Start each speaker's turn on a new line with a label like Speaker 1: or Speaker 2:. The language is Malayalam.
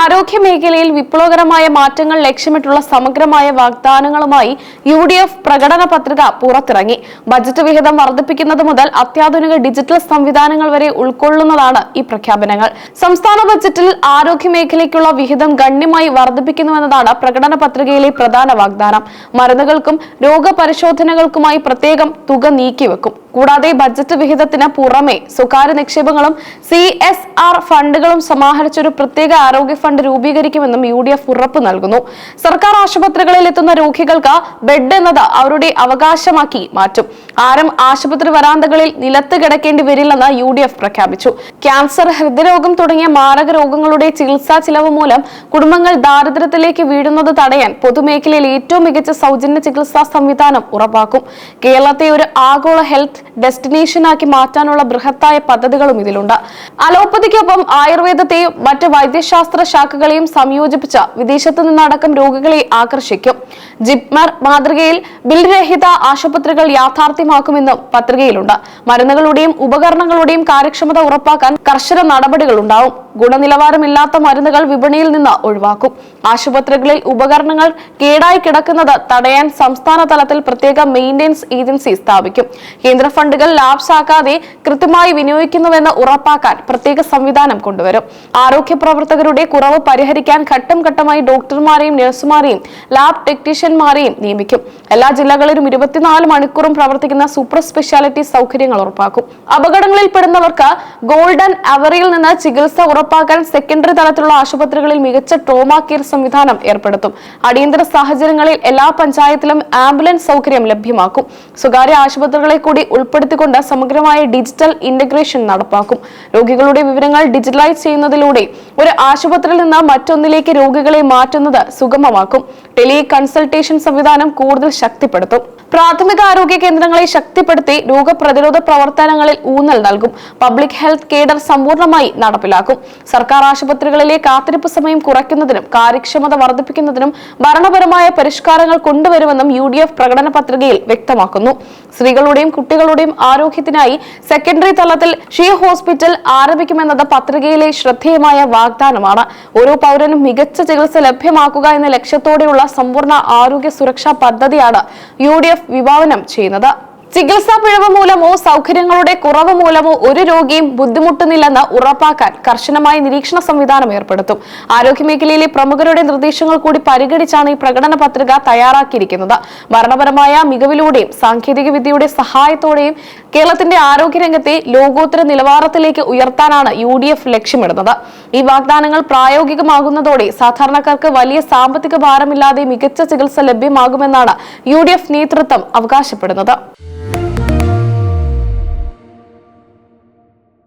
Speaker 1: ആരോഗ്യ മേഖലയിൽ വിപ്ലവകരമായ മാറ്റങ്ങൾ ലക്ഷ്യമിട്ടുള്ള സമഗ്രമായ വാഗ്ദാനങ്ങളുമായി UDF പ്രകടന പത്രിക പുറത്തിറങ്ങി. ബജറ്റ് വിഹിതം വർദ്ധിപ്പിക്കുന്നത് മുതൽ അത്യാധുനിക ഡിജിറ്റൽ സംവിധാനങ്ങൾ വരെ ഉൾക്കൊള്ളുന്നതാണ് ഈ പ്രഖ്യാപനങ്ങൾ. സംസ്ഥാന ബജറ്റിൽ ആരോഗ്യ മേഖലയ്ക്കുള്ള വിഹിതം ഗണ്യമായി വർദ്ധിപ്പിക്കുന്നുവെന്നതാണ് പ്രകടന പത്രികയിലെ പ്രധാന വാഗ്ദാനം. മരുന്നുകൾക്കും രോഗപരിശോധനകൾക്കുമായി പ്രത്യേകം തുക നീക്കിവെക്കും. കൂടാതെ ബജറ്റ് വിഹിതത്തിന് പുറമെ സ്വകാര്യ നിക്ഷേപങ്ങളും CSR ഫണ്ടുകളും സമാഹരിച്ചൊരു പ്രത്യേക ആരോഗ്യ ഫണ്ട് രൂപീകരിക്കുമെന്നും UDF ഉറപ്പു നൽകുന്നു. സർക്കാർ ആശുപത്രികളിൽ എത്തുന്ന രോഗികൾക്ക് ബെഡ് എന്നത് അവരുടെ അവകാശമാക്കി മാറ്റും. ആരും ആശുപത്രി വരാന്തകളിൽ നിലത്ത് കിടക്കേണ്ടി വരില്ലെന്ന് UDF പ്രഖ്യാപിച്ചു. ക്യാൻസർ, ഹൃദ്രോഗം തുടങ്ങിയ മാരക രോഗങ്ങളുടെ ചികിത്സാ ചിലവ് മൂലം കുടുംബങ്ങൾ ദാരിദ്ര്യത്തിലേക്ക് വീഴുന്നത് തടയാൻ പൊതുമേഖലയിൽ ഏറ്റവും മികച്ച സൗജന്യ ചികിത്സാ സംവിധാനം ഉറപ്പാക്കും. കേരളത്തെ ഒരു ആഗോള ഹെൽത്ത് ഡെസ്റ്റിനേഷനാക്കി മാറ്റാനുള്ള ബൃഹത്തായ പദ്ധതികളും ഇതിലുണ്ട്. അലോപ്പതിക്കൊപ്പം ആയുർവേദത്തെയും മറ്റ് വൈദ്യശാസ്ത്ര ശാഖകളെയും സംയോജിപ്പിച്ച് വിദേശത്തു നിന്നടക്കം രോഗികളെ ആകർഷിക്കും. ജിപ്മർ മാതൃകയിൽ ബിൽ രഹിത ആശുപത്രികൾ യാഥാർത്ഥ്യമാക്കുമെന്നും പത്രികയിലുണ്ട്. മരുന്നുകളുടെയും ഉപകരണങ്ങളുടെയും കാര്യക്ഷമത ഉറപ്പാക്കാൻ കർശന നടപടികൾ ഉണ്ടാവും. ഗുണനിലവാരമില്ലാത്ത മരുന്നുകൾ വിപണിയിൽ നിന്ന് ഒഴിവാക്കും. ആശുപത്രികളിൽ ഉപകരണങ്ങൾ കേടായി കിടക്കുന്നത് തടയാൻ സംസ്ഥാന തലത്തിൽ പ്രത്യേക മെയിന്റനൻസ് ഏജൻസി സ്ഥാപിക്കും. കേന്ദ്ര ഫണ്ടുകൾ ലാപ്സ് ആക്കാതെ കൃത്യമായി വിനിയോഗിക്കുന്നുവെന്ന് ഉറപ്പാക്കാൻ പ്രത്യേക സംവിധാനം കൊണ്ടുവരും. ആരോഗ്യ പ്രവർത്തകരുടെ കുറവ് പരിഹരിക്കാൻ ഘട്ടം ഘട്ടമായി ഡോക്ടർമാരെയും നഴ്സുമാരെയും ലാബ് ടെക്നീഷ്യന്മാരെയും നിയമിക്കും. എല്ലാ ജില്ലകളിലും 24 മണിക്കൂറും പ്രവർത്തിക്കുന്ന സൂപ്പർ സ്പെഷ്യാലിറ്റി സൗകര്യങ്ങൾ ഉറപ്പാക്കും. അപകടങ്ങളിൽ പെടുന്നവർക്ക് ഗോൾഡൻ അവറിയിൽ നിന്ന് ചികിത്സ ഉറപ്പാക്കാൻ സെക്കൻഡറി തലത്തിലുള്ള ആശുപത്രികളിൽ മികച്ച ട്രോമാ കെയർ സംവിധാനം ഏർപ്പെടുത്തും. അടിയന്തര സാഹചര്യങ്ങളിൽ എല്ലാ പഞ്ചായത്തിലും ആംബുലൻസ് സൗകര്യം ലഭ്യമാക്കും. സ്വകാര്യ ആശുപത്രികളെ കൂടി ഉൾപ്പെടുത്തിക്കൊണ്ട് സമഗ്രമായ ഡിജിറ്റൽ ഇന്റഗ്രേഷൻ നടപ്പാക്കും. രോഗികളുടെ വിവരങ്ങൾ ഡിജിറ്റലൈസ് ചെയ്യുന്നതിലൂടെ ഒരു ആശുപത്രിയിൽ നിന്ന് മറ്റൊന്നിലേക്ക് രോഗികളെ മാറ്റുന്നത് സുഗമമാക്കും. ടെലി കൺസൾട്ടേഷൻ സംവിധാനം കൂടുതൽ ശക്തിപ്പെടുത്തും. പ്രാഥമിക ആരോഗ്യ കേന്ദ്രങ്ങളെ ശക്തിപ്പെടുത്തി രോഗപ്രതിരോധ പ്രവർത്തനങ്ങളിൽ ഊന്നൽ നൽകും. പബ്ലിക് ഹെൽത്ത് കേഡർ സമ്പൂർണ്ണമായി നടപ്പിലാക്കും. സർക്കാർ ആശുപത്രികളിലെ കാത്തിരിപ്പ് സമയം കുറയ്ക്കുന്നതിനും കാര്യക്ഷമത വർദ്ധിപ്പിക്കുന്നതിനും ഭരണപരമായ പരിഷ്കാരങ്ങൾ കൊണ്ടുവരുമെന്നും UDF പ്രകടന പത്രികയിൽ വ്യക്തമാക്കുന്നു. സ്ത്രീകളുടെയും കുട്ടികളുടെയും ആരോഗ്യത്തിനായി സെക്കൻഡറി തലത്തിൽ ഷീ ഹോസ്പിറ്റൽ ആരംഭിക്കുമെന്നത് പത്രികയിലെ ശ്രദ്ധേയമായ വാഗ്ദാനമാണ്. ഓരോ പൗരനും മികച്ച ചികിത്സ ലഭ്യമാക്കുക എന്ന ലക്ഷ്യത്തോടെയുള്ള സമ്പൂർണ്ണ ആരോഗ്യ സുരക്ഷാ പദ്ധതിയാണ് UDF വിഭാവനം ചെയ്യുന്നത്. ചികിത്സാ പിഴവ് മൂലമോ സൗകര്യങ്ങളുടെ കുറവ് മൂലമോ ഒരു രോഗിയും ബുദ്ധിമുട്ടുന്നില്ലെന്ന് ഉറപ്പാക്കാൻ കർശനമായ നിരീക്ഷണ സംവിധാനം ഏർപ്പെടുത്തും. ആരോഗ്യമേഖലയിലെ പ്രമുഖരുടെ നിർദ്ദേശങ്ങൾ കൂടി പരിഗണിച്ചാണ് ഈ പ്രകടന പത്രിക തയ്യാറാക്കിയിരിക്കുന്നത്. ഭരണപരമായ മികവിലൂടെയും സാങ്കേതിക വിദ്യയുടെ സഹായത്തോടെയും കേരളത്തിന്റെ ആരോഗ്യരംഗത്തെ ലോകോത്തര നിലവാരത്തിലേക്ക് ഉയർത്താനാണ് UDF ലക്ഷ്യമിടുന്നത്. ഈ വാഗ്ദാനങ്ങൾ പ്രായോഗികമാകുന്നതോടെ സാധാരണക്കാർക്ക് വലിയ സാമ്പത്തിക ഭാരമില്ലാതെ മികച്ച ചികിത്സ ലഭ്യമാകുമെന്നാണ് UDF നേതൃത്വം അവകാശപ്പെടുന്നത്.